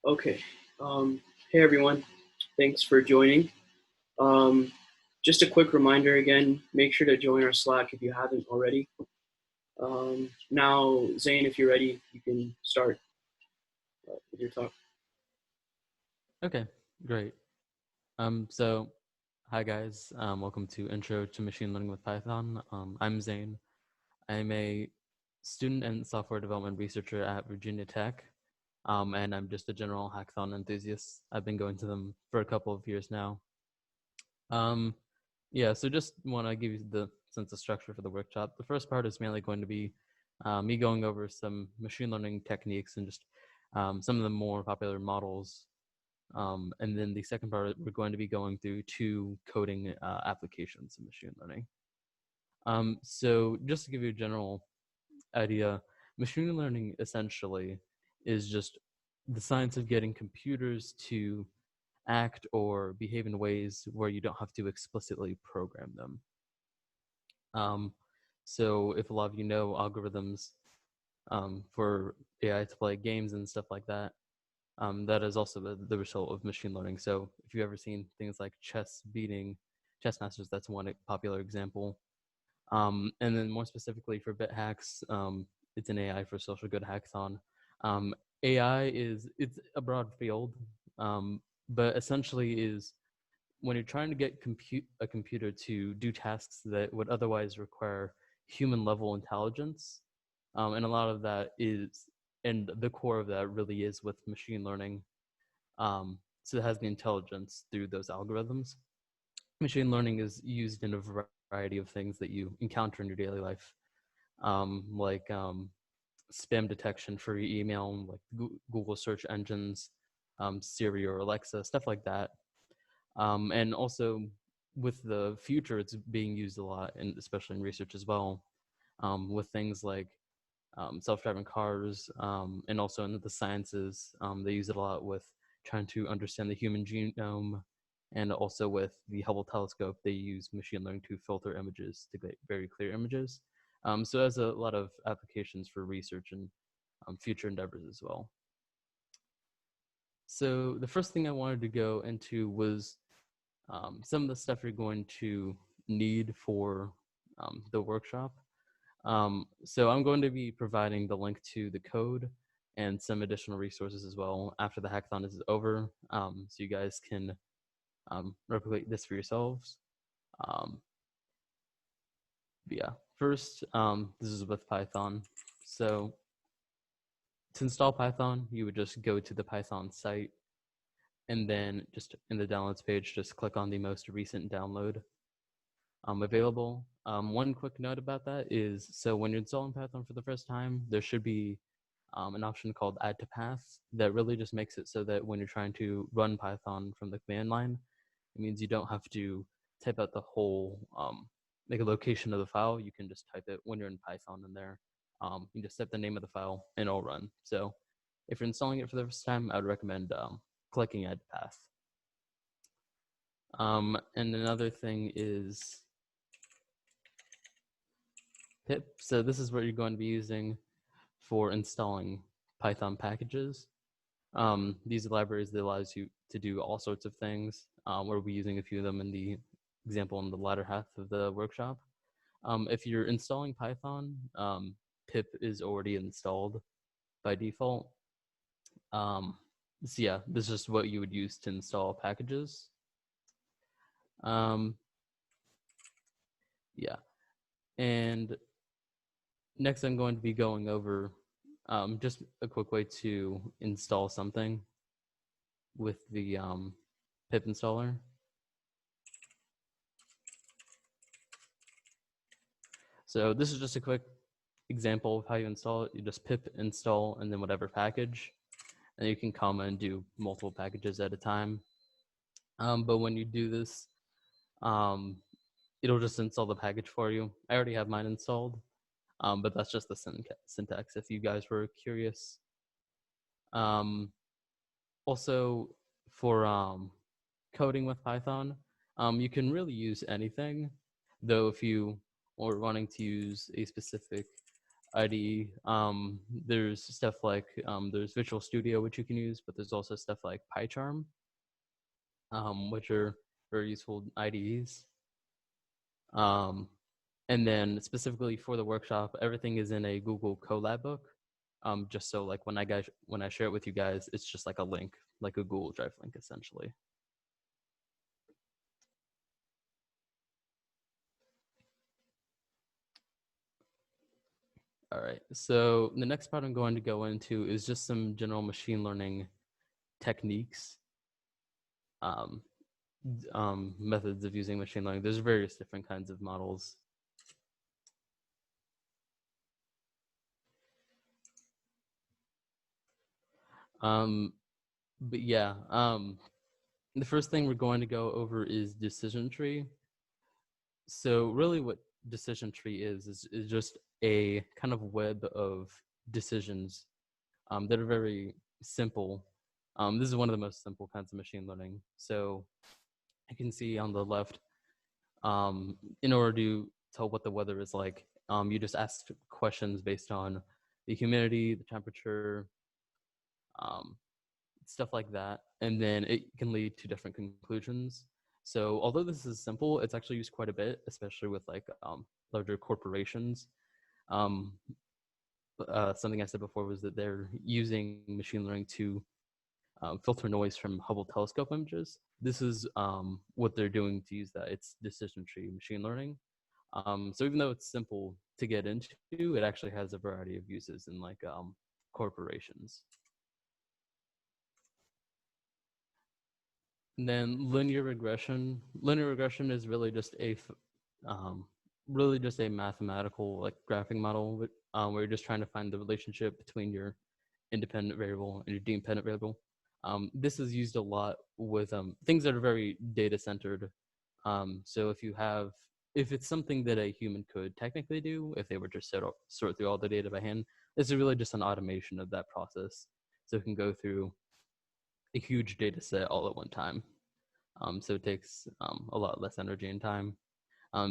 Okay. Hey everyone. Thanks for joining. Um, just a quick reminder again, make sure to join our Slack if you haven't already. Now, Zane, if you're ready, you can start with your talk. Okay, great. So hi guys, welcome to Intro to Machine Learning with Python. I'm Zane. I'm a student and software development researcher at Virginia Tech, and I'm just a general hackathon enthusiast. I've been going to them for a couple of years now. Yeah, so just want to give you the sense of structure for the workshop. The first part is mainly going to be me going over some machine learning techniques and just some of the more popular models. And then the second part, we're going to be going through two coding applications of machine learning. So just to give you a general idea, machine learning essentially is just the science of getting computers to act or behave in ways where you don't have to explicitly program them. So if a lot of you know algorithms for AI to play games and stuff like that, that is also the result of machine learning. So if you've ever seen things like chess beating chess masters, that's one popular example. And then more specifically for BitHacks, it's an AI for social good hackathon. AI it's a broad field, but essentially is when you're trying to get a computer to do tasks that would otherwise require human level intelligence, and a lot of that is, and the core of that really is with machine learning. So it has the intelligence through those algorithms. Machine learning is used in a variety of things that you encounter in your daily life, like spam detection for your email, like Google search engines, Siri or Alexa, stuff like that. And also with the future, it's being used a lot, and especially in research as well, with things like self-driving cars, and also in the sciences. They use it a lot with trying to understand the human genome, and also with the Hubble telescope, they use machine learning to filter images to get very clear images. So it has a lot of applications for research and future endeavors as well. So the first thing I wanted to go into was some of the stuff you're going to need for the workshop. So I'm going to be providing the link to the code and some additional resources as well after the hackathon is over, so you guys can replicate this for yourselves. But yeah, first, this is with Python. So to install Python, you would just go to the Python site, and then just in the downloads page, just click on the most recent download available. One quick note about that is, so when you're installing Python for the first time, there should be an option called add to path that really just makes it so that when you're trying to run Python from the command line, it means you don't have to type out the whole like a location of the file. You can just type it when you're in Python in there. You just set the name of the file and it'll run. So if you're installing it for the first time, I would recommend clicking add path. And another thing is pip. So this is what you're going to be using for installing Python packages. These are libraries that allows you to do all sorts of things. We'll be using a few of them in the example in the latter half of the workshop. If you're installing Python, pip is already installed by default. So yeah, this is what you would use to install packages. Yeah, and next I'm going to be going over just a quick way to install something with the pip installer. So this is just a quick example of how you install it. You just pip install and then whatever package, and you can comment and do multiple packages at a time. But when you do this, it'll just install the package for you. I already have mine installed, but that's just the syntax if you guys were curious. Also, for coding with Python, you can really use anything, though if you are wanting to use a specific IDE. There's stuff like there's Visual Studio, which you can use, but there's also stuff like PyCharm, which are very useful IDEs. And then specifically for the workshop, everything is in a Google Colab book. Just so like when I share it with you guys, it's just like a link, like a Google Drive link, essentially. All right, so the next part I'm going to go into is just some general machine learning techniques, methods of using machine learning. There's various different kinds of models. But yeah, the first thing we're going to go over is decision tree. So really what decision tree is just a kind of web of decisions that are very simple. This is one of the most simple kinds of machine learning. So you can see on the left, in order to tell what the weather is like, you just ask questions based on the humidity, the temperature, um, stuff like that. And then it can lead to different conclusions. So although this is simple, it's actually used quite a bit, especially with like larger corporations. Um, Something I said before was that they're using machine learning to filter noise from Hubble telescope images. This is what they're doing to use that. It's decision tree machine learning. So even though it's simple to get into, it actually has a variety of uses in like corporations. And then linear regression. Linear regression is really just a mathematical like graphing model where you're just trying to find the relationship between your independent variable and your dependent variable. This is used a lot with things that are very data centered. So if it's something that a human could technically do, if they were just sort through all the data by hand, this is really just an automation of that process. So it can go through a huge data set all at one time. So it takes a lot less energy and time.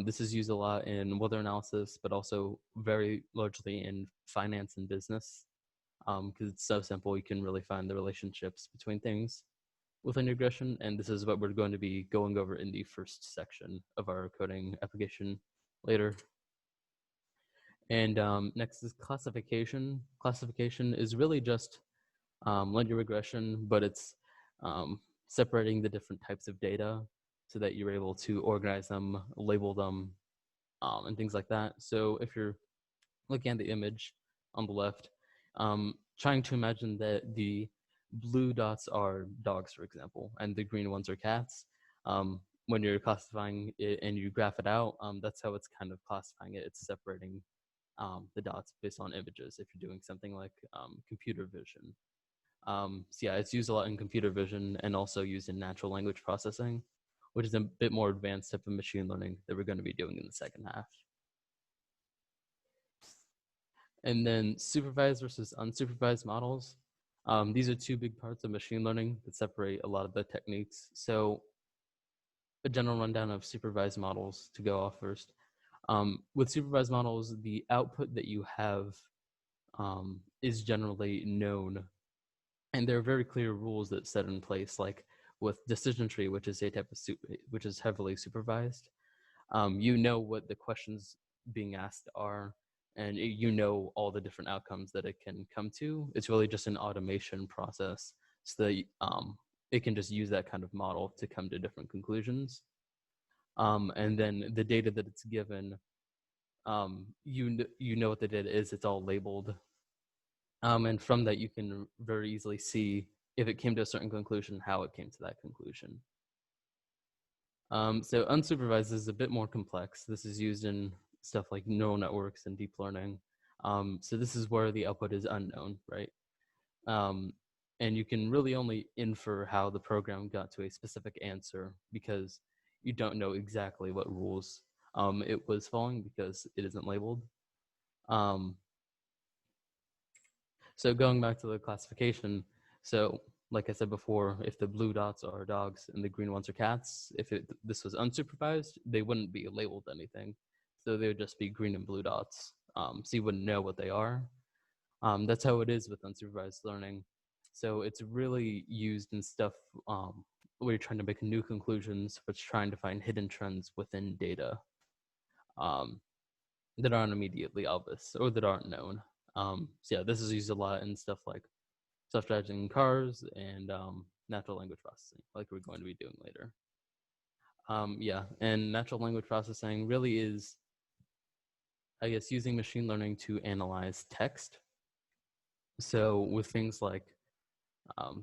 This is used a lot in weather analysis, but also very largely in finance and business because it's so simple. You can really find the relationships between things within regression. And this is what we're going to be going over in the first section of our coding application later. And next is classification. Classification is really just linear regression, but it's separating the different types of data so that you're able to organize them, label them, and things like that. So if you're looking at the image on the left, trying to imagine that the blue dots are dogs, for example, and the green ones are cats. When you're classifying it and you graph it out, that's how it's kind of classifying it. It's separating the dots based on images if you're doing something like computer vision. So yeah, it's used a lot in computer vision and also used in natural language processing, which is a bit more advanced type of machine learning that we're going to be doing in the second half. And then supervised versus unsupervised models. These are two big parts of machine learning that separate a lot of the techniques. So a general rundown of supervised models to go off first. With supervised models, the output that you have is generally known. And there are very clear rules that set in place, like with decision tree, which is a type of which is heavily supervised. You know what the questions being asked are, and you know all the different outcomes that it can come to. It's really just an automation process, so that it can just use that kind of model to come to different conclusions. And then the data that it's given, you know what the data is. It's all labeled. And from that, you can very easily see if it came to a certain conclusion, how it came to that conclusion. So unsupervised is a bit more complex. This is used in stuff like neural networks and deep learning. So this is where the output is unknown, right? And you can really only infer how the program got to a specific answer because you don't know exactly what rules it was following because it isn't labeled. So going back to the classification, so like I said before, if the blue dots are dogs and the green ones are cats, if this was unsupervised, they wouldn't be labeled anything. So they would just be green and blue dots. so you wouldn't know what they are. That's how it is with unsupervised learning. So it's really used in stuff where you're trying to make new conclusions, but trying to find hidden trends within data um, that aren't immediately obvious or that aren't known. So yeah, this is used a lot in stuff like self-driving cars and natural language processing, like we're going to be doing later. Yeah, and natural language processing really is, I guess, using machine learning to analyze text. So with things like,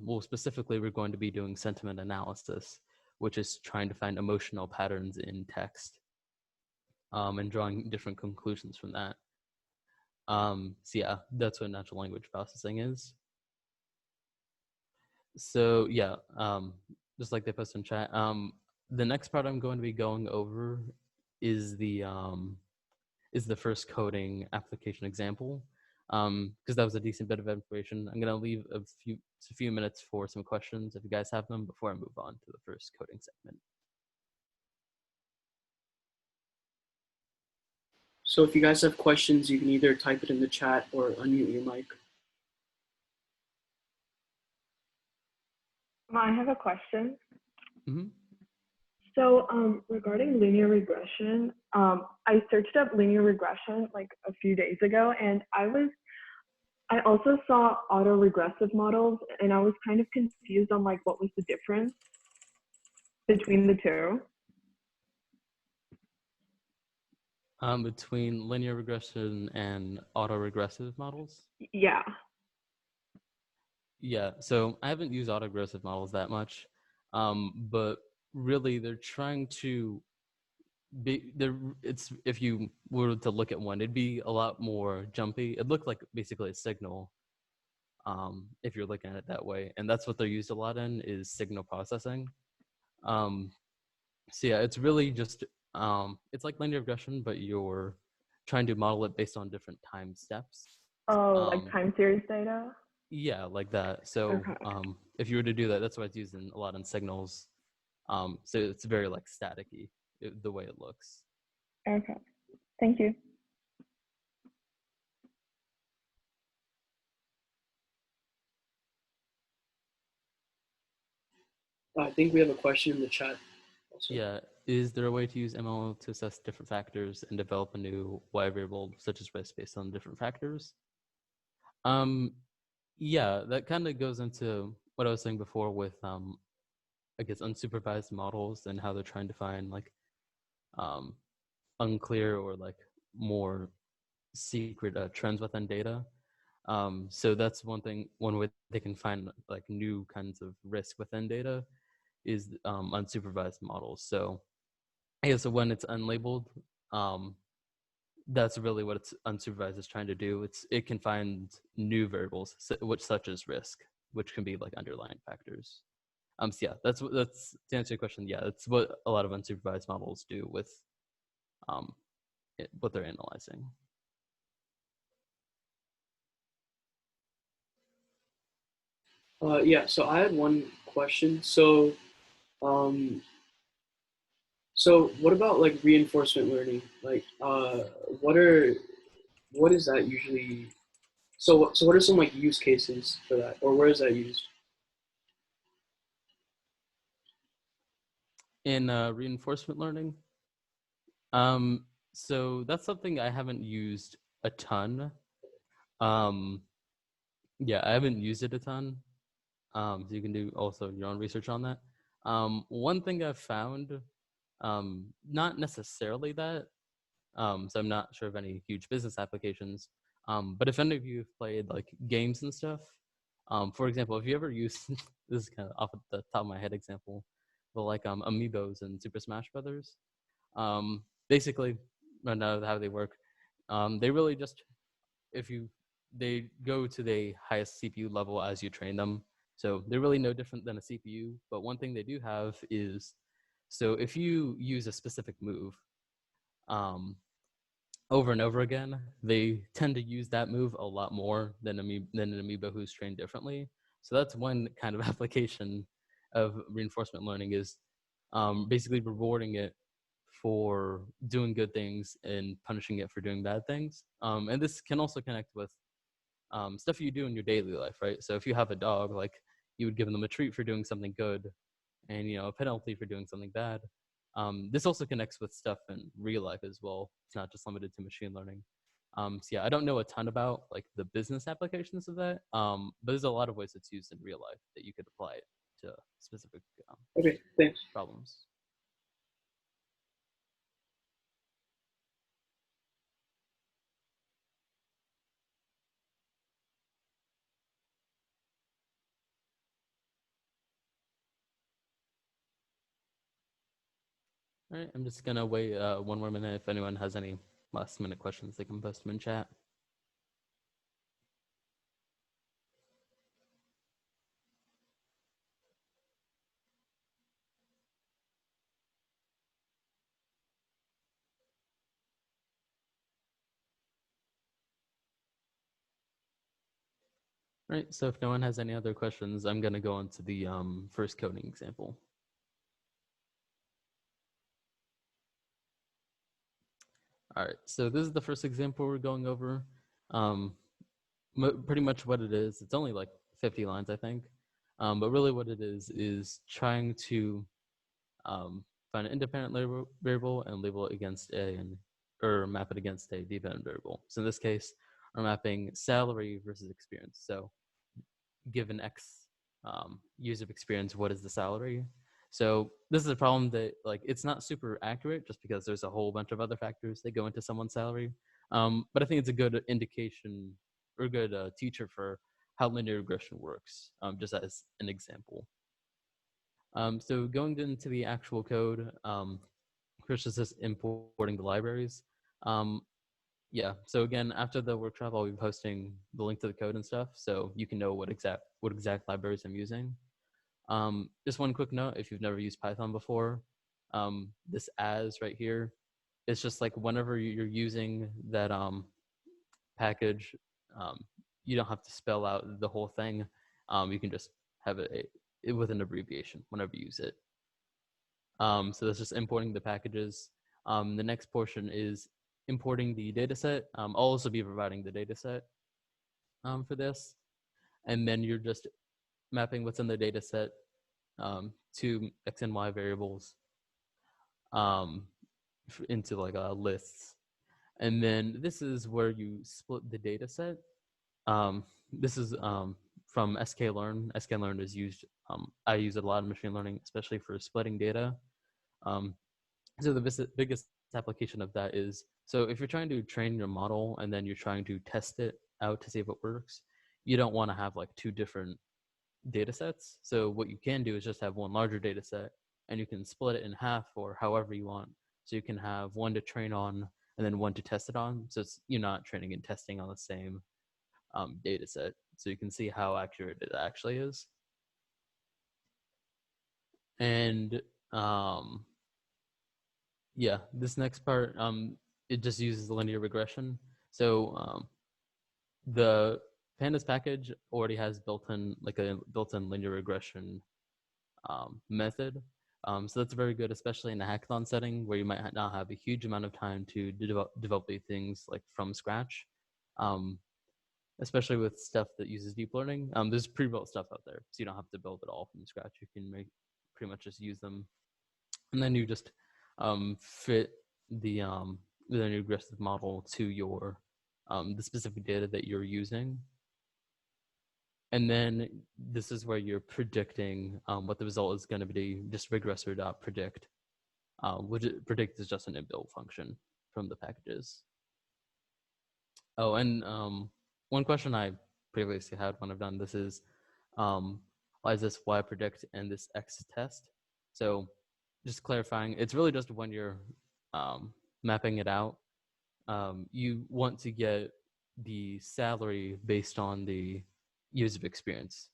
well, specifically, we're going to be doing sentiment analysis, which is trying to find emotional patterns in text and drawing different conclusions from that. So yeah, that's what natural language processing is. So yeah, just like they posted in chat, the next part I'm going to be going over is the first coding application example, because that was a decent bit of information. I'm gonna leave a few minutes for some questions if you guys have them before I move on to the first coding segment. So if you guys have questions, you can either type it in the chat or unmute your mic. I have a question. Mm-hmm. So regarding linear regression, I searched up linear regression like a few days ago, and I also saw autoregressive models, and I was kind of confused on like what was the difference between the two. Between linear regression and autoregressive models? Yeah. Yeah, so I haven't used autoregressive models that much, but really they're trying to it's, if you were to look at one, it'd be a lot more jumpy. It looked like basically a signal, if you're looking at it that way, and that's what they're used a lot in, is signal processing. So yeah, it's really just it's like linear regression, but you're trying to model it based on different time steps. Oh, like time series data? Yeah, like that. So Okay. if you were to do that, that's why it's used in a lot in signals. So it's very like staticky, the way it looks. Okay. Thank you. I think we have a question in the chat also. Yeah, is there a way to use ML to assess different factors and develop a new Y variable such as risk based on different factors? Yeah, that kind of goes into what I was saying before with I guess unsupervised models and how they're trying to find like um, unclear or like more secret trends within data. So that's one way they can find like new kinds of risk within data is unsupervised models. So yeah, so when it's unlabeled, that's really what it's unsupervised is trying to do. It can find new variables, which such as risk, which can be like underlying factors. So yeah, that's to answer your question. Yeah, that's what a lot of unsupervised models do with what they're analyzing. Yeah, so I had one question. So what about like reinforcement learning? Like, what is that usually? So what are some like use cases for that, or where is that used? In reinforcement learning, so that's something I haven't used a ton. Yeah, I haven't used it a ton. So you can do also your own research on that. One thing I've found, not necessarily that, so I'm not sure of any huge business applications, but if any of you have played like games and stuff, for example, if you ever used, this is kind of off the top of my head example, but like amiibos in Super Smash Brothers, basically, I know how they work. They really just, if you, they go to the highest CPU level as you train them. So they're really no different than a CPU. But one thing they do have is, so if you use a specific move over and over again, they tend to use that move a lot more than an amoeba who's trained differently. So that's one kind of application of reinforcement learning is basically rewarding it for doing good things and punishing it for doing bad things. And this can also connect with stuff you do in your daily life, right? So if you have a dog, like you would give them a treat for doing something good and, a penalty for doing something bad. This also connects with stuff in real life as well. It's not just limited to machine learning. So yeah, I don't know a ton about like the business applications of that, but there's a lot of ways it's used in real life that you could apply it to specific Okay, thanks. problems. All right, I'm just gonna wait one more minute. If anyone has any last minute questions, they can post them in chat. All right, so if no one has any other questions, I'm gonna go on to the first coding example. All right, so this is the first example we're going over. Pretty much what it is, it's only like 50 lines, I think. But really what it is trying to find an independent variable and label it against or map it against a dependent variable. So in this case, we're mapping salary versus experience. So given X years of experience, what is the salary? So this is a problem that like it's not super accurate just because there's a whole bunch of other factors that go into someone's salary. But I think it's a good indication or a good teacher for how linear regression works, just as an example. So going into the actual code, first is just importing the libraries. Yeah, so again, after the workshop, I'll be posting the link to the code and stuff, so you can know what exact libraries I'm using. Just one quick note, if you've never used Python before, this as right here, it's just like whenever you're using that package, you don't have to spell out the whole thing. You can just have it with an abbreviation whenever you use it. So that's just importing the packages. The next portion is importing the dataset. I'll also be providing the dataset for this. And then you're just mapping what's in the dataset to X and Y variables into like lists. And then this is where you split the dataset. This is from sklearn. Sklearn is used, I use it a lot in machine learning, especially for splitting data. So the biggest application of that is, so if you're trying to train your model and then you're trying to test it out to see if it works, you don't want to have like two different data sets. So what you can do is just have one larger data set and you can split it in half or however you want. So you can have one to train on and then one to test it on. So you're not training and testing on the same data set. So you can see how accurate it actually is. And yeah, this next part, it just uses linear regression. So the pandas package already has built-in linear regression method. So that's very good, especially in a hackathon setting where you might not have a huge amount of time to develop these things like from scratch. Especially with stuff that uses deep learning. There's pre-built stuff out there, so you don't have to build it all from scratch. You can pretty much just use them, and then you just fit the linear regressive model to your the specific data that you're using. And then this is where you're predicting what the result is going to be, just regressor.predict, which predict is just an inbuilt function from the packages. Oh, and one question I previously had when I've done this is, why is this y predict and this x test? So just clarifying, it's really just when you're mapping it out, you want to get the salary based on the years of experience.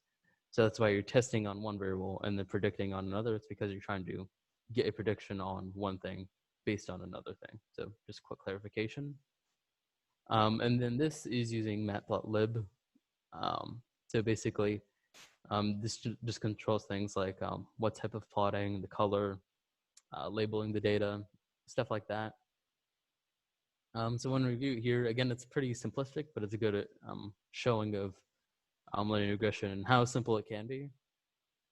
So that's why you're testing on one variable and then predicting on another. It's because you're trying to get a prediction on one thing based on another thing. So just quick clarification. And then this is using matplotlib. So basically, this just controls things like what type of plotting, the color, labeling the data. stuff like that. So when review here, again, it's pretty simplistic, but it's a good showing of linear regression and how simple it can be.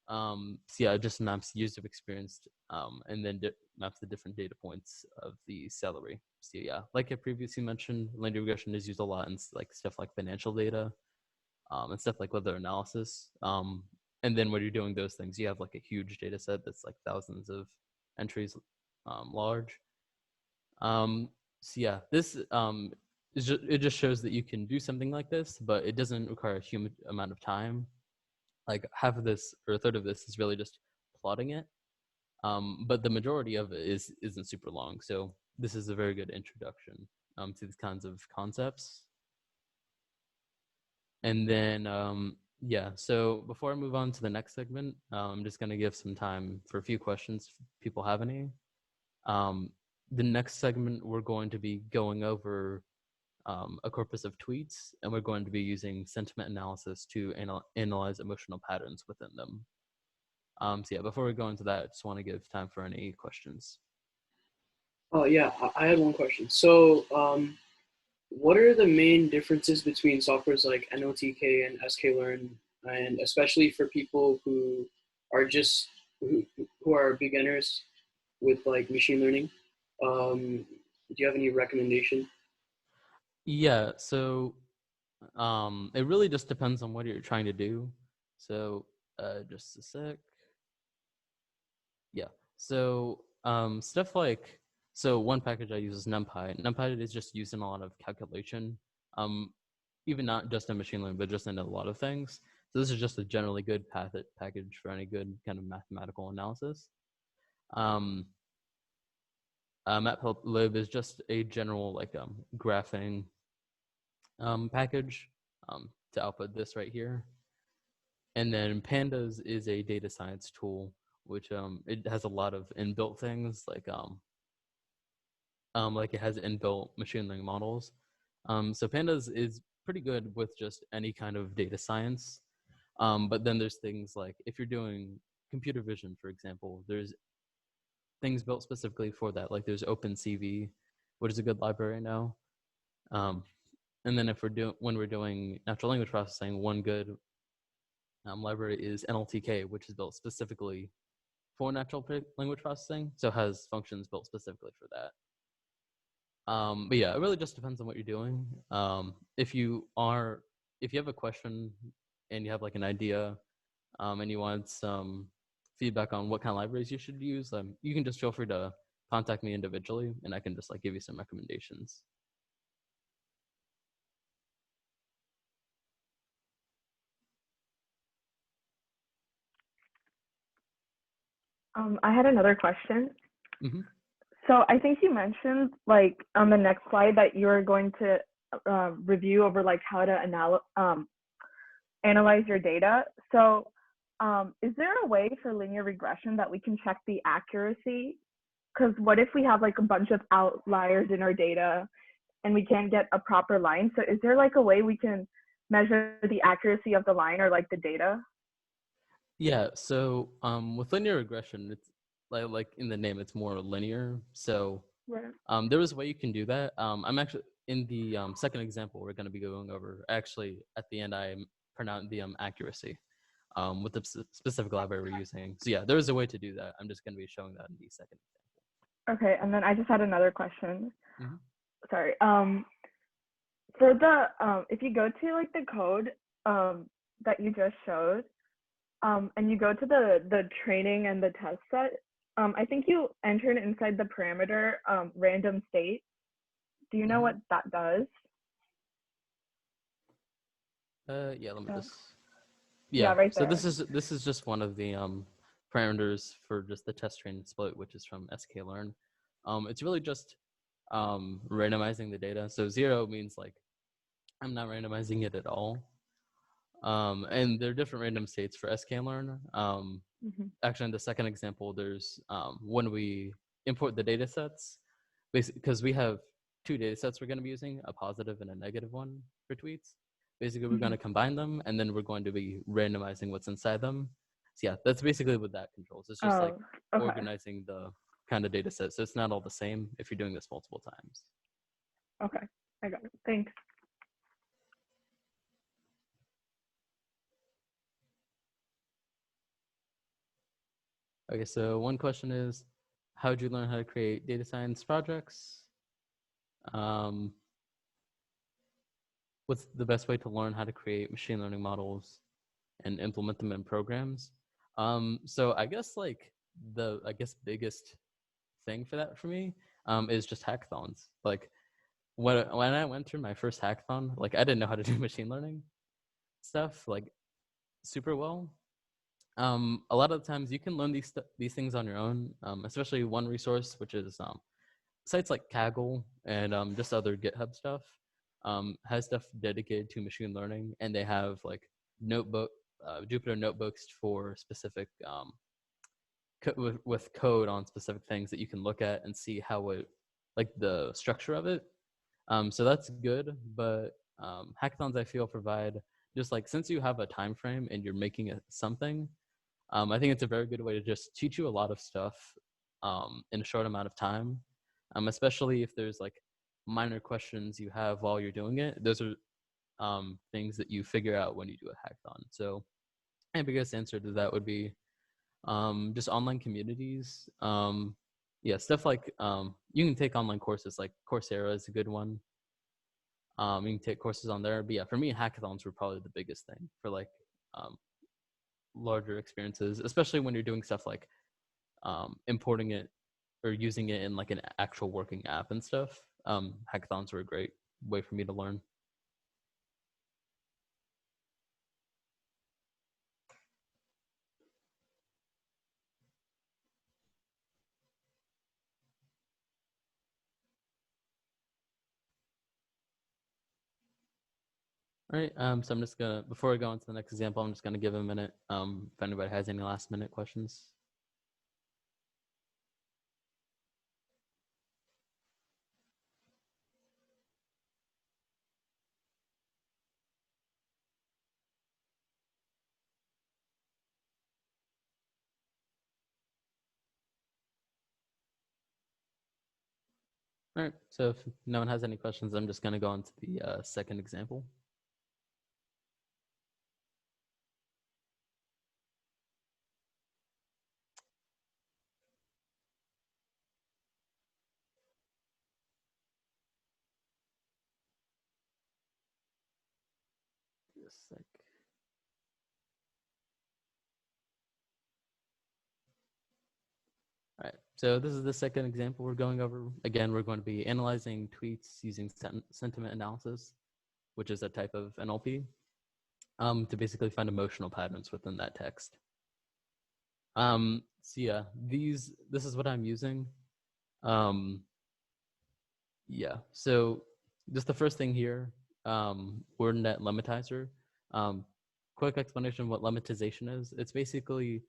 So yeah, it just maps years of experience and then maps the different data points of the salary. So yeah, like I previously mentioned, linear regression is used a lot in like stuff like financial data and stuff like weather analysis. And then when you're doing those things, you have like a huge data set that's like thousands of entries large. So yeah, this it just shows that you can do something like this, but it doesn't require a huge amount of time. Like half of this or a third of this is really just plotting it. But the majority of it isn't super long. So this is a very good introduction to these kinds of concepts. And then yeah, so before I move on to the next segment, I'm just going to give some time for a few questions if people have any. The next segment, we're going to be going over a corpus of tweets, and we're going to be using sentiment analysis to analyze emotional patterns within them. So yeah, before we go into that, I just want to give time for any questions. Oh yeah, I had one question. So, what are the main differences between softwares like NLTK and sklearn, and especially for people who are just who are beginners with like machine learning? Do you have any recommendation? Yeah, so it really just depends on what you're trying to do. So just a sec. Yeah. So stuff like, so one package I use is NumPy. NumPy is just used in a lot of calculation, even not just in machine learning, but just in a lot of things. So this is just a generally good package for any good kind of mathematical analysis. Matplotlib is just a general like graphing package to output this right here. And then Pandas is a data science tool, which it has a lot of inbuilt things like it has inbuilt machine learning models. So Pandas is pretty good with just any kind of data science. But then there's things like if you're doing computer vision, for example, there's things built specifically for that. Like there's OpenCV, which is a good library now. And then if when we're doing natural language processing, one good library is NLTK, which is built specifically for natural language processing, so has functions built specifically for that. But yeah, it really just depends on what you're doing. If you have a question and you have like an idea, and you want some feedback on what kind of libraries you should use, you can just feel free to contact me individually, and I can just like give you some recommendations. I had another question. Mm-hmm. So I think you mentioned like on the next slide that you're going to review over like how to analyze your data. So is there a way for linear regression that we can check the accuracy? Because what if we have like a bunch of outliers in our data and we can't get a proper line? So is there like a way we can measure the accuracy of the line or like the data? Yeah, so with linear regression, it's like in the name, it's more linear. So Right. there is a way you can do that. I'm actually in the second example we're going to be going over. Actually, at the end, I pronounce the accuracy with the specific library we're using. So yeah, there is a way to do that. I'm just going to be showing that in the second example. Okay, and then I just had another question. Mm-hmm. Sorry. For the if you go to like the code that you just showed, and you go to the training and the test set, I think you entered inside the parameter random state. Do you know what that does? Yeah, let me just. Yeah, Yeah, right so there. this is just one of the parameters for just the test train split, which is from sklearn. It's really just randomizing the data. So 0 means like I'm not randomizing it at all. And there are different random states for sklearn. Actually, in the second example, there's when we import the data sets, basically because we have two data sets we're going to be using, a positive and a negative one for tweets. Basically, we're going to combine them, and then we're going to be randomizing what's inside them. So yeah, that's basically what that controls. It's just like organizing the kind of data set. So it's not all the same if you're doing this multiple times. Okay, I got it. Thanks. Okay, so one question is, how did you learn how to create data science projects? What's the best way to learn how to create machine learning models and implement them in programs? So I guess like the biggest thing for that for me is just hackathons. Like when I went through my first hackathon, like I didn't know how to do machine learning stuff like super well. A lot of the times you can learn these things on your own, especially one resource, which is sites like Kaggle and just other GitHub stuff has stuff dedicated to machine learning, and they have like Jupyter notebooks for specific with code on specific things that you can look at and see how it, like the structure of it. So that's good, but hackathons I feel provide just like, since you have a time frame and you're making something, I think it's a very good way to just teach you a lot of stuff in a short amount of time, especially if there's like minor questions you have while you're doing it. Those are things that you figure out when you do a hackathon. So my biggest answer to that would be just online communities. Yeah, stuff like you can take online courses, like Coursera is a good one. You can take courses on there. But yeah, for me, hackathons were probably the biggest thing for like larger experiences, especially when you're doing stuff like importing it or using it in like an actual working app and stuff. Hackathons were a great way for me to learn. All right, so I'm just gonna, before I go on to the next example, I'm just gonna give a minute if anybody has any last minute questions. All right, so if no one has any questions, I'm just gonna go on to the second example. Just a sec. All right, so this is the second example we're going over. Again, we're going to be analyzing tweets using sentiment analysis, which is a type of NLP, to basically find emotional patterns within that text. So yeah, this is what I'm using. Yeah, so just the first thing here, word net lematizer. Quick explanation of what lemmatization is. It's basically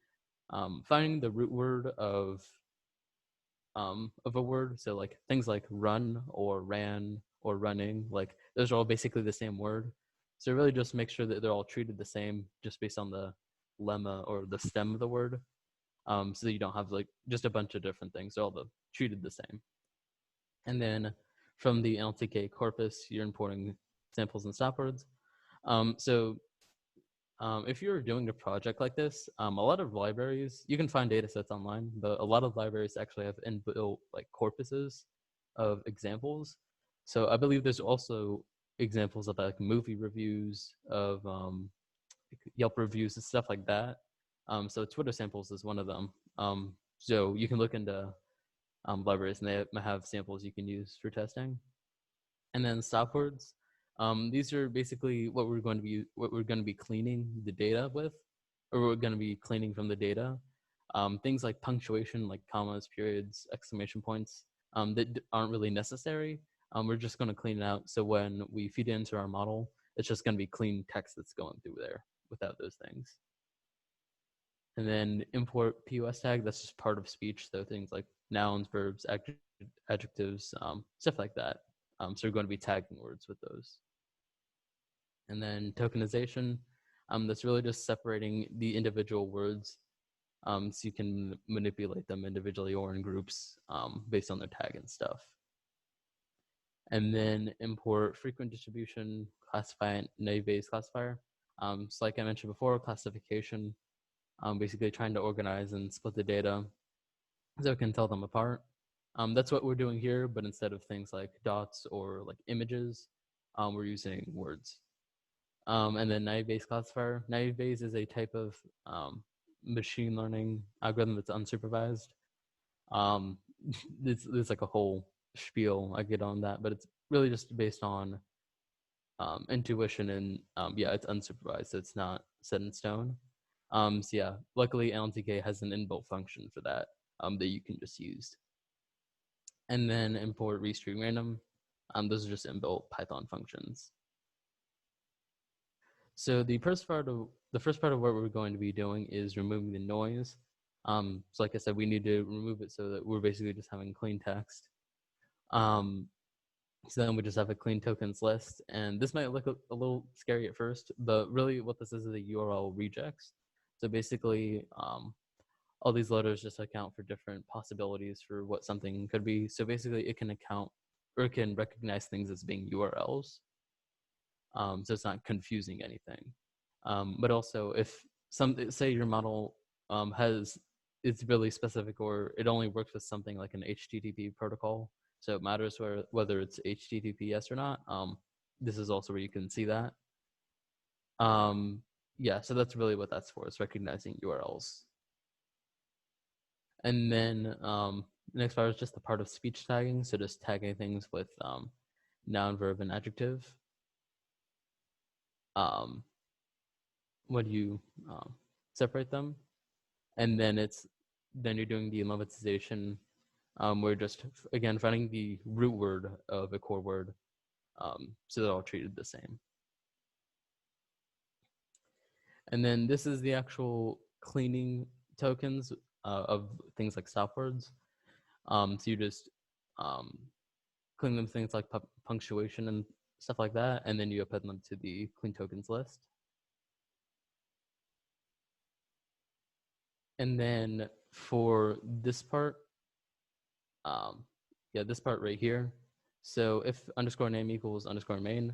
finding the root word of a word. So like things like run or ran or running, like those are all basically the same word. So really just make sure that they're all treated the same just based on the lemma or the stem of the word. So that you don't have like just a bunch of different things. They're all treated the same. And then from the NLTK corpus, you're importing samples and stop words. If you're doing a project like this, a lot of libraries, you can find data sets online, but a lot of libraries actually have inbuilt like corpuses of examples. So I believe there's also examples of like movie reviews, of Yelp reviews and stuff like that. So Twitter samples is one of them. So you can look into libraries and they might have samples you can use for testing. And then stop words. These are basically what we're going to be cleaning the data with, or we're going to be cleaning from the data. Things like punctuation, like commas, periods, exclamation points, that aren't really necessary. We're just going to clean it out. So when we feed it into our model, it's just going to be clean text that's going through there without those things. And then import POS tag, that's just part of speech. So things like nouns, verbs, adjectives, stuff like that. So we're going to be tagging words with those. And then tokenization, that's really just separating the individual words So you can manipulate them individually or in groups based on their tag and stuff. And then import frequent distribution, classify naive Bayes classifier. So like I mentioned before, classification, basically trying to organize and split the data so it can tell them apart. That's what we're doing here, but instead of things like dots or like images, we're using words. And then naive Bayes classifier. Naive Bayes is a type of machine learning algorithm that's unsupervised. It's like a whole spiel I get on that, but it's really just based on intuition and yeah, it's unsupervised, so it's not set in stone. So yeah, luckily NLTK has an inbuilt function for that that you can just use. And then import restring random. Those are just inbuilt Python functions. So the first part of what we're going to be doing is removing the noise. So like I said, we need to remove it so that we're basically just having clean text. So then we just have a clean tokens list, and this might look a little scary at first, but really what this is a URL regex. So basically, all these letters just account for different possibilities for what something could be. So basically, it can account or it can recognize things as being URLs. So it's not confusing anything. But also, if say your model it's really specific or it only works with something like an HTTP protocol, so it matters whether it's HTTPS or not. This is also where you can see that. Yeah, so that's really what that's for, is recognizing URLs. And then the next part is just the part of speech tagging, so just tagging things with noun, verb, and adjective. When you separate them, and then you're doing the lemmatization. We're just again finding the root word of a core word, so they're all treated the same. And then this is the actual cleaning tokens of things like stop words. So you just clean them things like punctuation and stuff like that, and then you append them to the clean tokens list. And then for this part, yeah, this part right here. So if underscore name equals underscore main,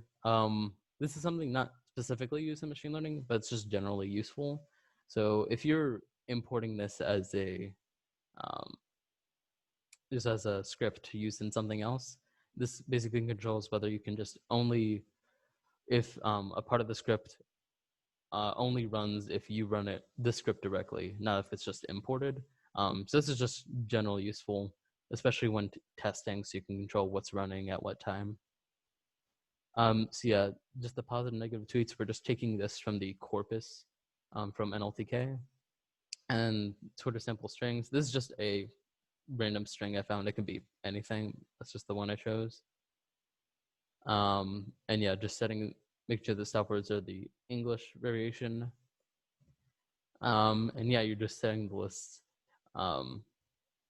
this is something not specifically used in machine learning, but it's just generally useful. So if you're importing this as just as a script to use in something else, this basically controls whether you can just only if a part of the script only runs if you run the script directly, not if it's just imported. So this is just generally useful, especially when testing, so you can control what's running at what time. So yeah, just the positive and negative tweets, we're just taking this from the corpus from NLTK. And Twitter sample strings, this is just a random string I found. It can be anything. That's just the one I chose. And yeah, just make sure the stop words are the English variation. And yeah, you're just setting the lists and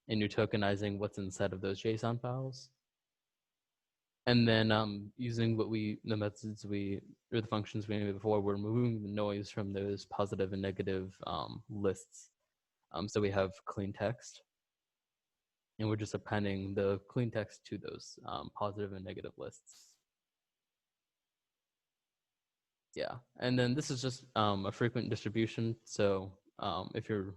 you're tokenizing what's inside of those JSON files. And then using the methods or the functions we made before, we're removing the noise from those positive and negative lists. So we have clean text. And we're just appending the clean text to those positive and negative lists. Yeah, and then this is just a frequent distribution. So if you're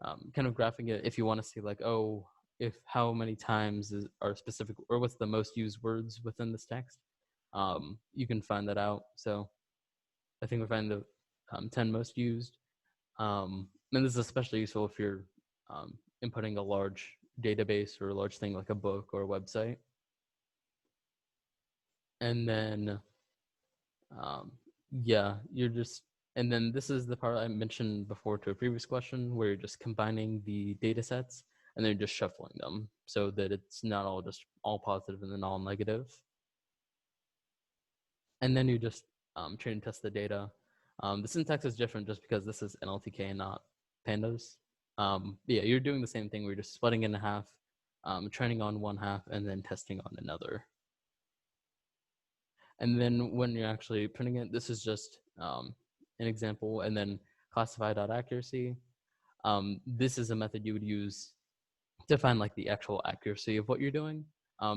kind of graphing it, if you want to see like, oh, if how many times are specific, or what's the most used words within this text, you can find that out. So I think we find the 10 most used. And this is especially useful if you're inputting a large database or a large thing like a book or a website. And then, yeah, and then this is the part I mentioned before to a previous question where you're just combining the data sets and then just shuffling them so that it's not all positive and then all negative. And then you just train and test the data. The syntax is different just because this is NLTK and not pandas. Yeah, you're doing the same thing. We're just splitting it in half, training on one half, and then testing on another. And then when you're actually printing it, this is just an example, and then classify.accuracy. this is a method you would use to find like the actual accuracy of what you're doing.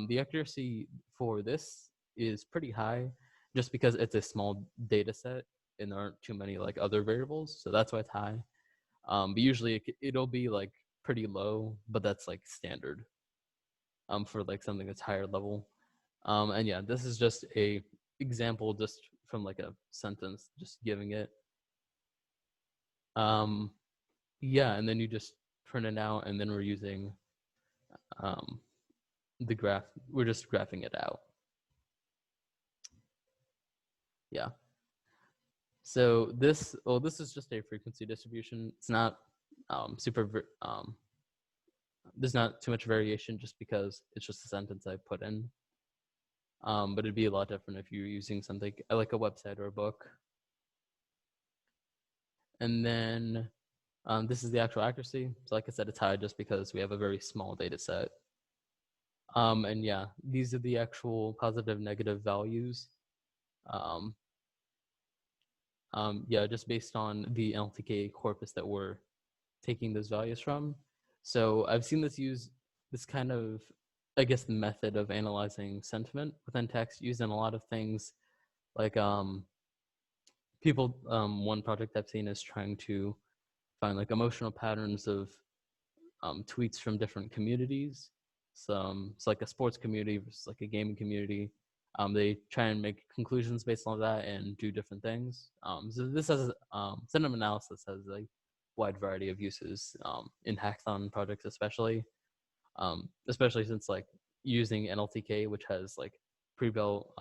The accuracy for this is pretty high just because it's a small data set and there aren't too many like other variables. So that's why it's high. But usually it'll be like pretty low, but that's like standard for like something that's higher level. And yeah, this is just a example just from like a sentence, just giving it. Yeah, and then you just print it out, and then we're using the graph. We're just graphing it out. Yeah. So this is just a frequency distribution. It's not there's not too much variation just because it's just a sentence I put in. But it'd be a lot different if you're using something like a website or a book. And then this is the actual accuracy. So like I said, it's high just because we have a very small data set. And yeah, these are the actual positive, negative values. Yeah, just based on the LTK corpus that we're taking those values from. So I've seen this kind of, I guess, the method of analyzing sentiment within text used in a lot of things. Like people, one project I've seen is trying to find like emotional patterns of tweets from different communities. So it's like a sports community versus like a gaming community. They try and make conclusions based on that and do different things. So this has sentiment analysis has a wide variety of uses in hackathon projects, especially since like using NLTK, which has like pre-built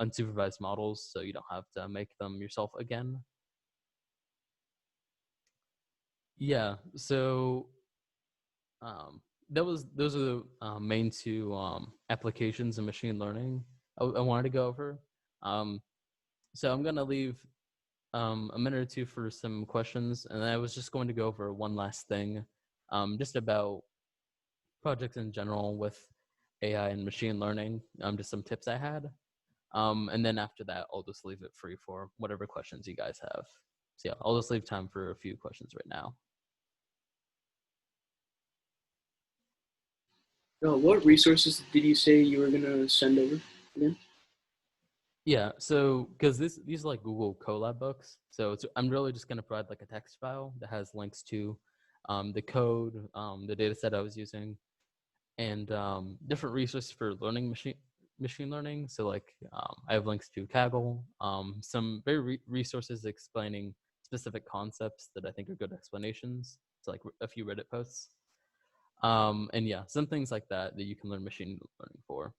unsupervised models, so you don't have to make them yourself again. Yeah, so those are the main two applications in machine learning I wanted to go over. So I'm gonna leave a minute or two for some questions, and I was just going to go over one last thing, just about projects in general with AI and machine learning. Just some tips I had, and then after that, I'll just leave it free for whatever questions you guys have. So yeah, I'll just leave time for a few questions right now. What resources did you say you were gonna send over again? Yeah, so because these are like Google Colab books, so I'm really just going to provide like a text file that has links to the code, the data set I was using, and different resources for learning machine learning. So like I have links to Kaggle, some very resources explaining specific concepts that I think are good explanations. So like a few Reddit posts, and yeah, some things like that you can learn machine learning for.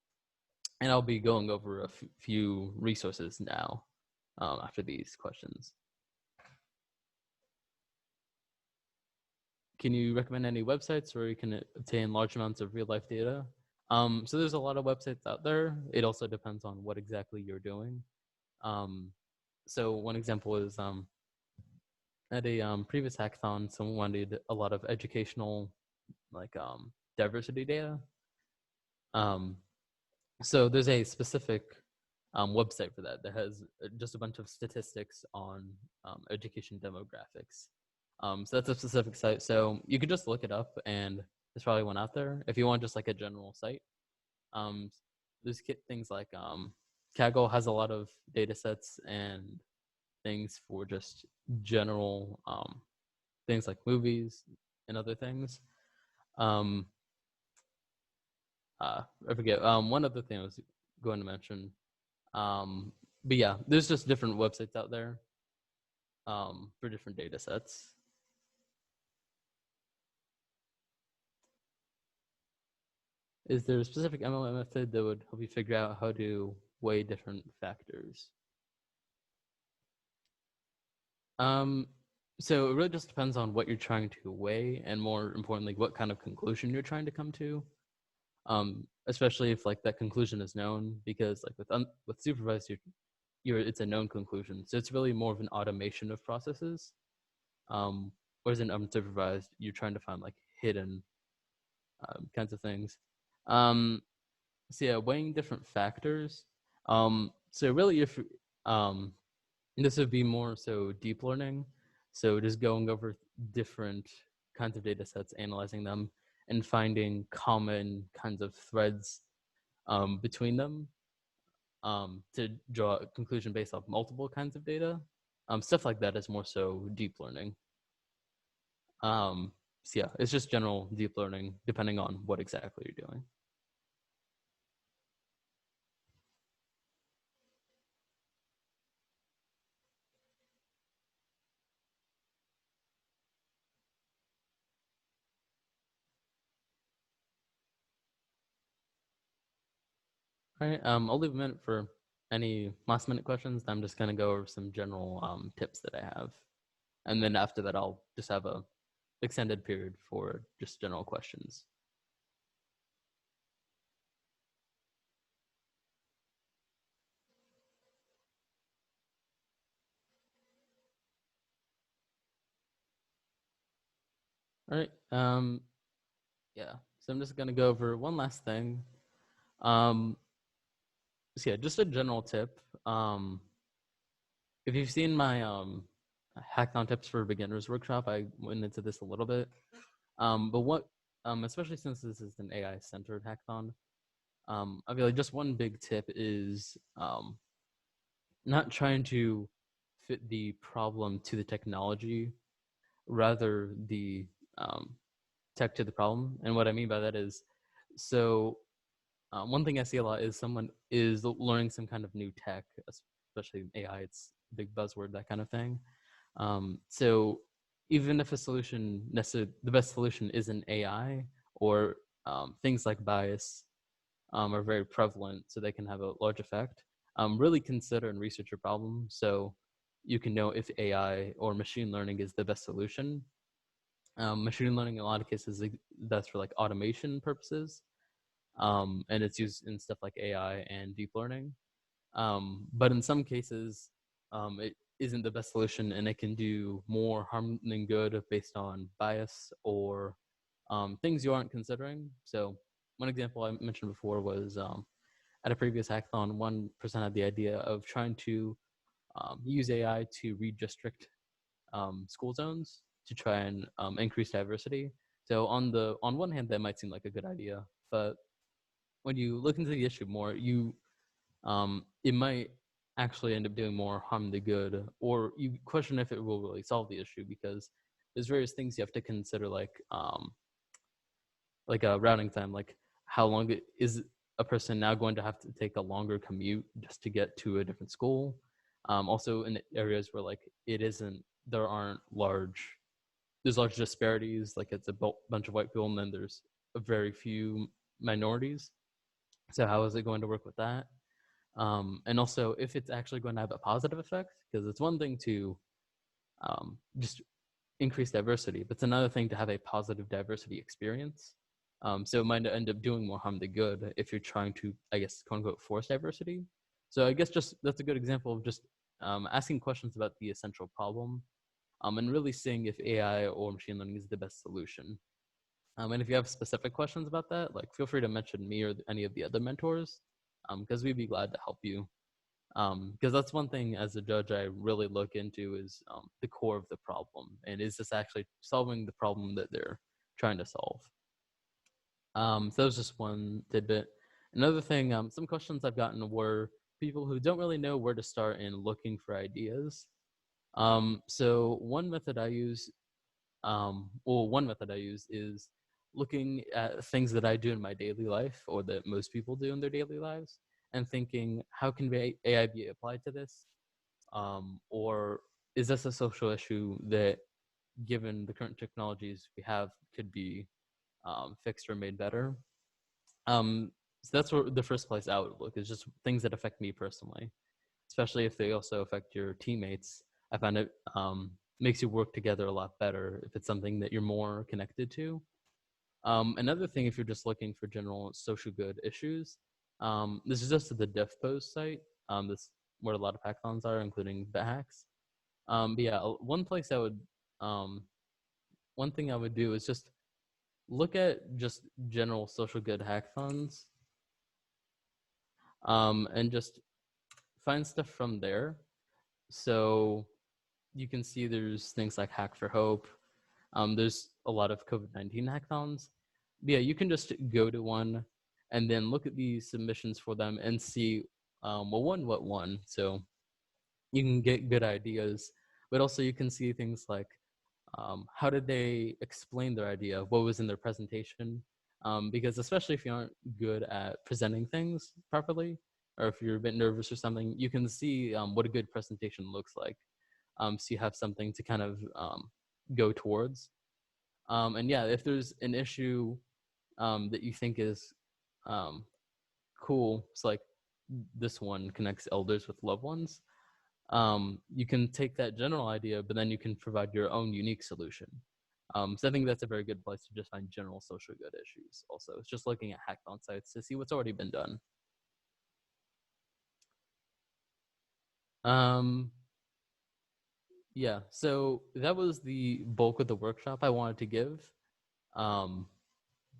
And I'll be going over a few resources now after these questions. Can you recommend any websites where you can obtain large amounts of real life data? So there's a lot of websites out there. It also depends on what exactly you're doing. So one example is at a previous hackathon, someone wanted a lot of educational like diversity data. So there's a specific website for that has just a bunch of statistics on education demographics. So that's a specific site. So you could just look it up, and there's probably one out there. If you want just like a general site, there's things like Kaggle has a lot of data sets and things for just general things like movies and other things. I forget. One other thing I was going to mention. But yeah, there's just different websites out there for different data sets. Is there a specific MLM method that would help you figure out how to weigh different factors? So it really just depends on what you're trying to weigh, and more importantly, what kind of conclusion you're trying to come to. Especially if like that conclusion is known, because like with supervised, it's a known conclusion. So it's really more of an automation of processes. Whereas in unsupervised, you're trying to find like hidden kinds of things. So yeah, weighing different factors. So really, if this would be more so deep learning. So just going over different kinds of data sets, analyzing them, and finding common kinds of threads between them to draw a conclusion based off multiple kinds of data. Stuff like that is more so deep learning. So yeah, it's just general deep learning depending on what exactly you're doing. All right, I'll leave a minute for any last minute questions. I'm just gonna go over some general tips that I have. And then after that, I'll just have a extended period for just general questions. All right, yeah, so I'm just gonna go over one last thing. So yeah, just a general tip. If you've seen my hackathon tips for beginners workshop, I went into this a little bit. But what, especially since this is an AI centered hackathon, I feel like just one big tip is not trying to fit the problem to the technology, rather the tech to the problem. And what I mean by that is, so one thing I see a lot is someone is learning some kind of new tech, especially AI. It's a big buzzword, that kind of thing. So even if a solution, necessarily the best solution isn't AI, or things like bias are very prevalent, so they can have a large effect, really consider and research your problem so you can know if AI or machine learning is the best solution. Machine learning, in a lot of cases, that's for like automation purposes, and it's used in stuff like AI and deep learning. But in some cases, it isn't the best solution, and it can do more harm than good based on bias or things you aren't considering. So one example I mentioned before was at a previous hackathon, one person had the idea of trying to use AI to redistrict school zones to try and increase diversity. So on one hand, that might seem like a good idea, but when you look into the issue more, it might actually end up doing more harm than good, or you question if it will really solve the issue, because there's various things you have to consider, like a routing time, like how long is a person now going to have to take a longer commute just to get to a different school. Also in areas where like there's large disparities, like it's a bunch of white people and then there's a very few minorities. So how is it going to work with that? And also if it's actually going to have a positive effect, because it's one thing to just increase diversity, but it's another thing to have a positive diversity experience. So it might end up doing more harm than good if you're trying to, I guess, quote unquote, force diversity. So I guess just that's a good example of just asking questions about the essential problem, and really seeing if AI or machine learning is the best solution. And if you have specific questions about that, like feel free to mention me or any of the other mentors, because we'd be glad to help you. Because that's one thing as a judge I really look into is the core of the problem, and is this actually solving the problem that they're trying to solve. So that was just one tidbit. Another thing, some questions I've gotten were people who don't really know where to start in looking for ideas. So one method I use is looking at things that I do in my daily life, or that most people do in their daily lives, and thinking, how can AI be applied to this? Or is this a social issue that, given the current technologies we have, could be fixed or made better? So that's where the first place I would look, is just things that affect me personally, especially if they also affect your teammates. I find it makes you work together a lot better if it's something that you're more connected to. Another thing, if you're just looking for general social good issues, this is just the DevPost site. This where a lot of hackathons are, including BitHacks. But yeah, one thing I would do is just look at just general social good hackathons, and just find stuff from there. So you can see there's things like Hack for Hope. There's a lot of COVID-19 hackathons. But yeah, you can just go to one and then look at the submissions for them and see what won. So you can get good ideas, but also you can see things like how did they explain their idea, what was in their presentation, because especially if you aren't good at presenting things properly, or if you're a bit nervous or something, you can see what a good presentation looks like. So you have something to kind of go towards. And yeah, if there's an issue that you think is um, cool, it's like this one connects elders with loved ones. You can take that general idea, but then you can provide your own unique solution. So I think that's a very good place to just find general social good issues. Also, it's just looking at hackathon sites to see what's already been done. Yeah, so that was the bulk of the workshop I wanted to give.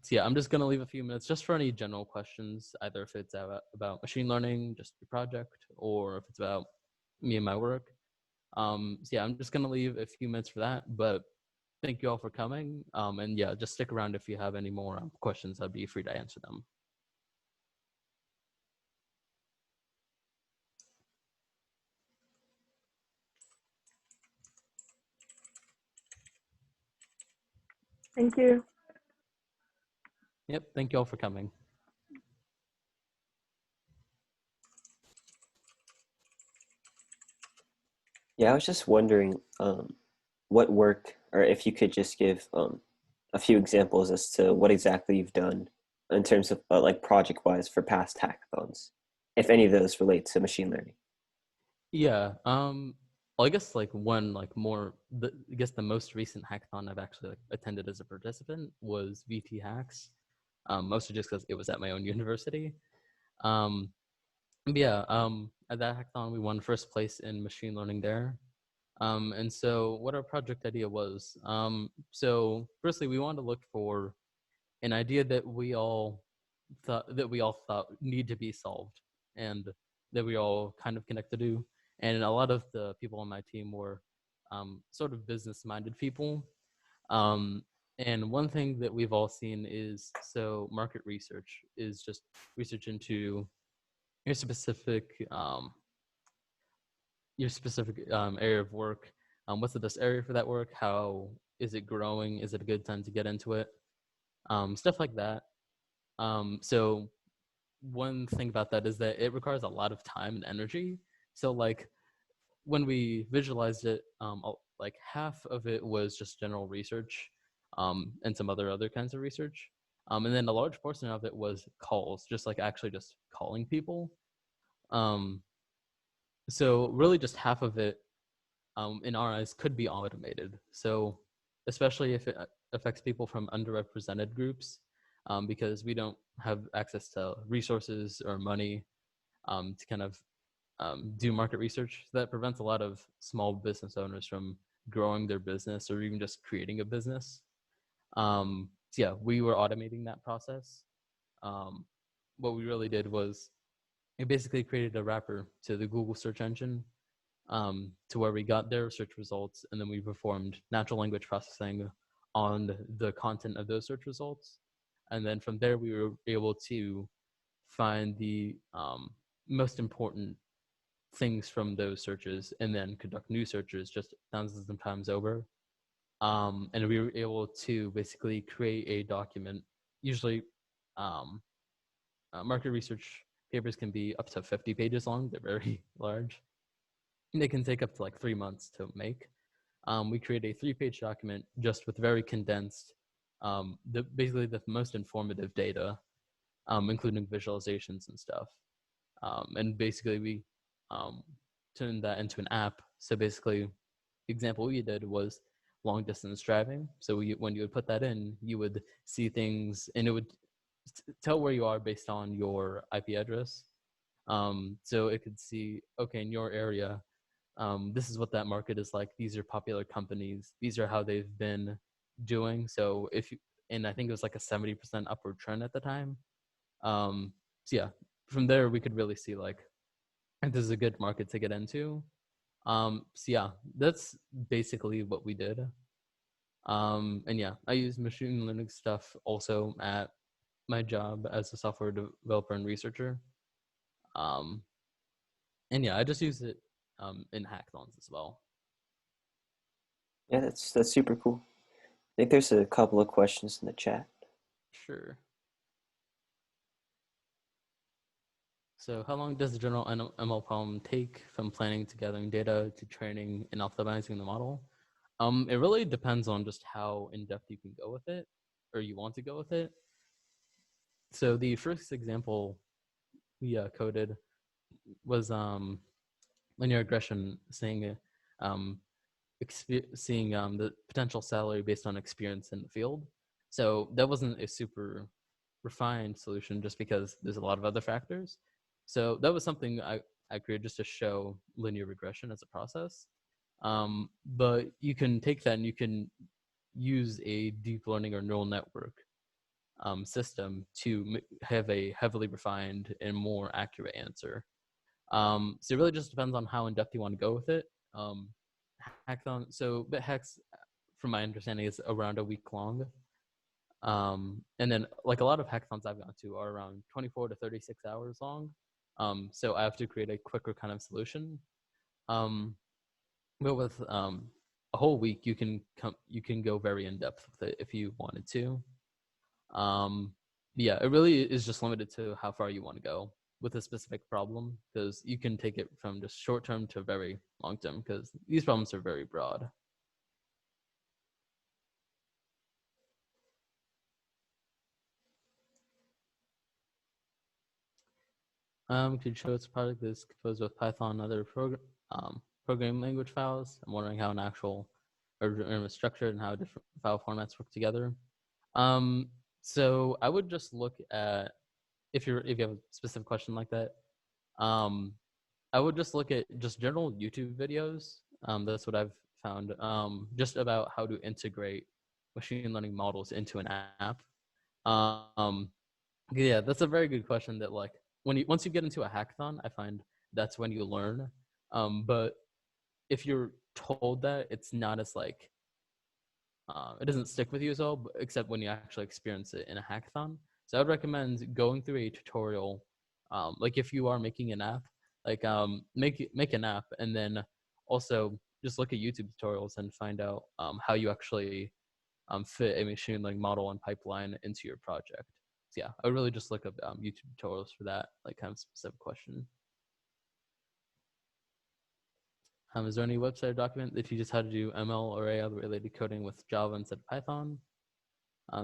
So yeah, I'm just gonna leave a few minutes just for any general questions, either if it's about machine learning, just your project, or if it's about me and my work. So yeah, I'm just gonna leave a few minutes for that, but thank you all for coming. And yeah, just stick around if you have any more questions. I'd be free to answer them. Thank you. Yep, thank you all for coming. Yeah, I was just wondering what work, or if you could just give a few examples as to what exactly you've done in terms of like project-wise for past hackathons, if any of those relate to machine learning. Yeah, well, I guess like one like more, I guess the most recent hackathon I've actually like, attended as a participant was BitHacks, mostly just because it was at my own university. Um, yeah, at that hackathon we won first place in machine learning there. And so what our project idea was, so firstly we wanted to look for an idea that we all thought need to be solved, and that we all kind of connected to. And a lot of the people on my team were sort of business-minded people. Um, and one thing that we've all seen is, so market research is just research into your specific area of work. What's the best area for that work? How is it growing? Is it a good time to get into it? Stuff like that. So one thing about that is that it requires a lot of time and energy. So like when we visualized it, like half of it was just general research, and some other kinds of research. And then a large portion of it was calls, just like actually just calling people. Um, so really just half of it, in our eyes, could be automated. So especially if it affects people from underrepresented groups, because we don't have access to resources or money to kind of do market research. So that prevents a lot of small business owners from growing their business or even just creating a business. So yeah, we were automating that process. What we really did was it basically created a wrapper to the Google search engine, to where we got their search results, and then we performed natural language processing on the content of those search results. And then from there, we were able to find the most important things from those searches and then conduct new searches just thousands of times over. And we were able to basically create a document. Usually, market research papers can be up to 50 pages long. They're very large. They can take up to like 3 months to make. We create a 3-page document just with very condensed, basically the most informative data, including visualizations and stuff. And basically we turned that into an app. So basically, the example we did was long distance driving. So when you would put that in, you would see things, and it would tell where you are based on your IP address. So it could see, okay, in your area, this is what that market is like. These are popular companies. These are how they've been doing. So and I think it was like a 70% upward trend at the time. So yeah, from there we could really see like if this is a good market to get into. So yeah, that's basically what we did. And yeah, I use machine learning stuff also at my job as a software developer and researcher. Um, and yeah, I just use it in hackathons as well. Yeah, that's super cool. I think there's a couple of questions in the chat. Sure. So how long does the general ML problem take from planning to gathering data to training and optimizing the model? It really depends on just how in-depth you can go with it, or you want to go with it. So the first example we coded was linear regression, saying seeing the potential salary based on experience in the field. So that wasn't a super refined solution just because there's a lot of other factors. So that was something I created just to show linear regression as a process. But you can take that and you can use a deep learning or neural network system to have a heavily refined and more accurate answer. So it really just depends on how in depth you want to go with it. Hackathon. So BitHacks, from my understanding, is around a week long. And then like a lot of hackathons I've gone to are around 24 to 36 hours long. So I have to create a quicker kind of solution. But with a whole week, you can go very in depth with it if you wanted to. Yeah, it really is just limited to how far you want to go with a specific problem, because you can take it from just short term to very long term, because these problems are very broad. Could you show its product is composed with Python and other programming language files? I'm wondering how an actual program is structured and how different file formats work together. So I would just look at, if you have a specific question like that, I would just look at just general YouTube videos. That's what I've found, just about how to integrate machine learning models into an app. Um, yeah, that's a very good question. That like once you get into a hackathon, I find that's when you learn. But if you're told that, it's not as like it doesn't stick with you as well, except when you actually experience it in a hackathon. So I would recommend going through a tutorial. Like if you are making an app, like make an app, and then also just look at YouTube tutorials and find out how you actually fit a machine learning model and pipeline into your project. So yeah, I would really just look up YouTube tutorials for that, like kind of specific question. Is there any website or document that teaches how to do ML or AI related coding with Java instead of Python?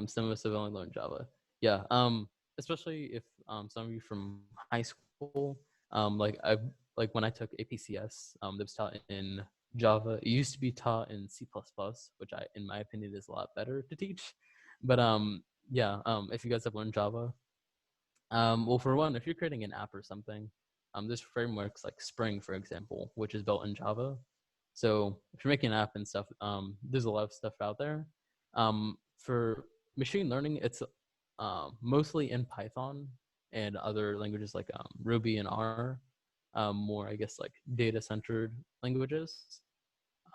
Some of us have only learned Java. Yeah, especially if some of you from high school, like when I took APCS, that was taught in Java. It used to be taught in C++, which in my opinion, is a lot better to teach. But yeah, if you guys have learned Java, well, for one, if you're creating an app or something, there's frameworks like Spring, for example, which is built in Java. So if you're making an app and stuff, there's a lot of stuff out there. For machine learning, it's mostly in Python and other languages like Ruby and R, more, I guess, like data-centered languages.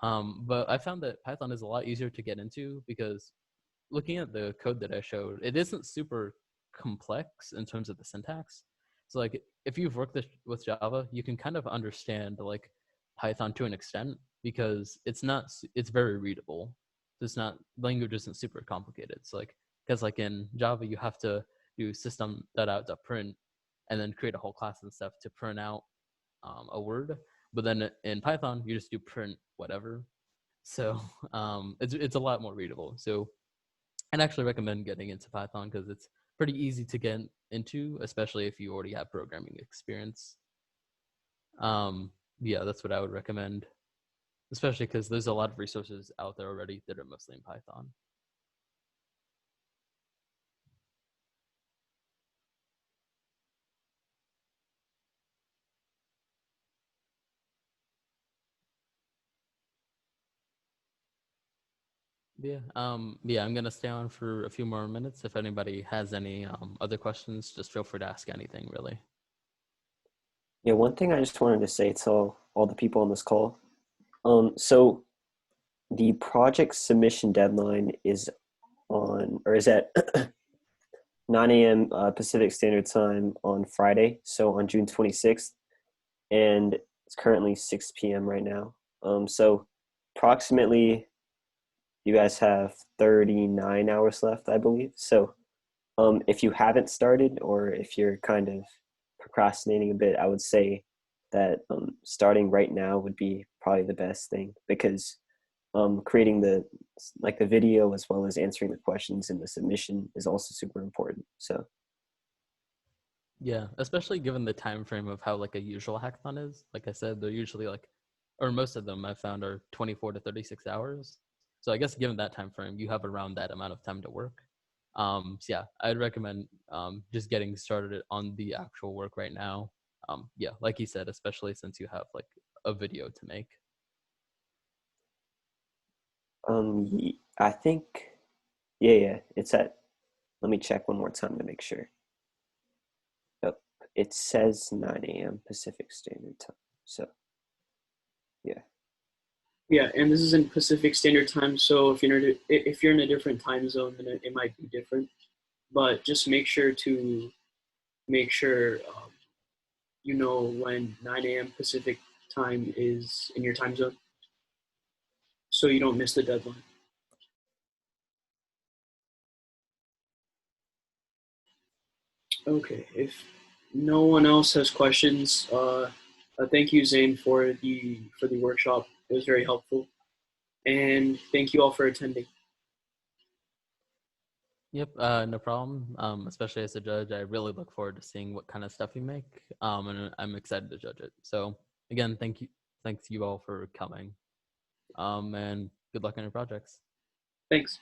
But I found that Python is a lot easier to get into because looking at the code that I showed, it isn't super complex in terms of the syntax. So like if you've worked with Java, you can kind of understand like Python to an extent because it's very readable. It's not, language isn't super complicated. It's like, because like in Java, you have to do system.out.print and then create a whole class and stuff to print out a word. But then in Python, you just do print whatever. So it's a lot more readable. So I'd actually recommend getting into Python because it's pretty easy to get into, especially if you already have programming experience. Yeah, that's what I would recommend, especially because there's a lot of resources out there already that are mostly in Python. Yeah, I'm gonna stay on for a few more minutes. If anybody has any other questions, just feel free to ask anything, really. Yeah, one thing I just wanted to say to all the people on this call. So The project submission deadline is at 9 a.m. Pacific Standard Time on Friday, so on June 26th, and it's currently 6 p.m. right now. So approximately you guys have 39 hours left, I believe. So if you haven't started or if you're kind of procrastinating a bit, I would say that starting right now would be probably the best thing, because creating the video as well as answering the questions in the submission is also super important. So Yeah, especially given the time frame of how like a usual hackathon is. Like I said, they're usually like, or most of them I found are 24 to 36 hours. So I guess given that time frame, you have around that amount of time to work. So yeah, I'd recommend just getting started on the actual work right now. Yeah, like you said, especially since you have like a video to make. I think, yeah, it's at, let me check one more time to make sure. Yep, it says 9 a.m. Pacific Standard Time. So, yeah. Yeah, and this is in Pacific Standard Time, so if you're in a different time zone, then it might be different. But just make sure you know when 9 a.m. Pacific time is in your time zone, so you don't miss the deadline. Okay, if no one else has questions, thank you, Zane, for the workshop. It was very helpful, and thank you all for attending. Yep, no problem. Especially as a judge, I really look forward to seeing what kind of stuff you make. And I'm excited to judge it. So again, thanks you all for coming. And good luck on your projects. Thanks.